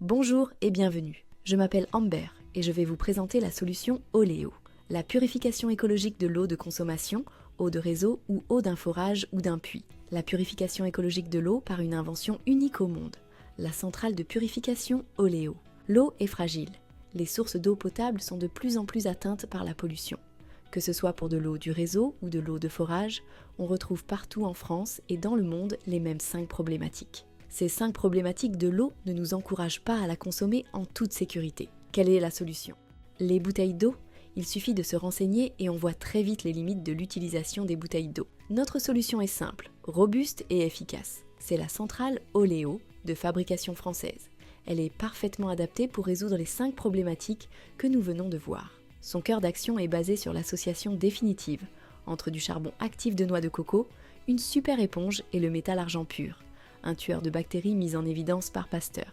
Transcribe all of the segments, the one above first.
Bonjour et bienvenue, je m'appelle Amber et je vais vous présenter la solution Oléo, la purification écologique de l'eau de consommation, eau de réseau ou eau d'un forage ou d'un puits. La purification écologique de l'eau par une invention unique au monde, la centrale de purification Oléo. L'eau est fragile, les sources d'eau potable sont de plus en plus atteintes par la pollution. Que ce soit pour de l'eau du réseau ou de l'eau de forage, on retrouve partout en France et dans le monde les mêmes 5 problématiques. Ces 5 problématiques de l'eau ne nous encouragent pas à la consommer en toute sécurité. Quelle est la solution? Les bouteilles d'eau? Il suffit de se renseigner et on voit très vite les limites de l'utilisation des bouteilles d'eau. Notre solution est simple, robuste et efficace. C'est la centrale Oléo de fabrication française. Elle est parfaitement adaptée pour résoudre les 5 problématiques que nous venons de voir. Son cœur d'action est basé sur l'association définitive entre du charbon actif de noix de coco, une super éponge et le métal argent pur, un tueur de bactéries mis en évidence par Pasteur.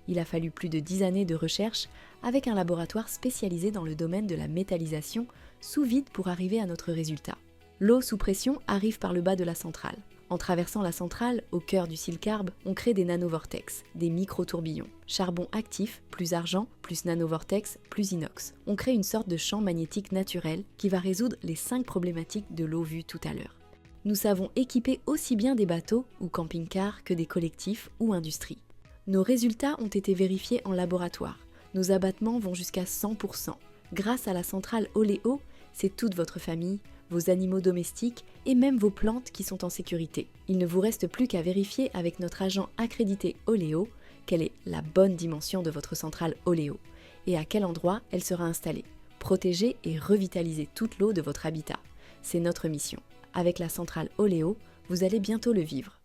Il a fallu plus de 10 années de recherche avec un laboratoire spécialisé dans le domaine de la métallisation sous vide pour arriver à notre résultat. L'eau sous pression arrive par le bas de la centrale. En traversant la centrale, au cœur du silicarbe, on crée des nanovortex, des micro-tourbillons. Charbon actif, plus argent, plus nanovortex, plus inox. On crée une sorte de champ magnétique naturel qui va résoudre les 5 problématiques de l'eau vues tout à l'heure. Nous savons équiper aussi bien des bateaux ou camping-cars que des collectifs ou industries. Nos résultats ont été vérifiés en laboratoire. Nos abattements vont jusqu'à 100%. Grâce à la centrale Oléo, c'est toute votre famille, vos animaux domestiques et même vos plantes qui sont en sécurité. Il ne vous reste plus qu'à vérifier avec notre agent accrédité Oléo quelle est la bonne dimension de votre centrale Oléo et à quel endroit elle sera installée. Protéger et revitaliser toute l'eau de votre habitat. C'est notre mission. Avec la centrale Oléo, vous allez bientôt le vivre.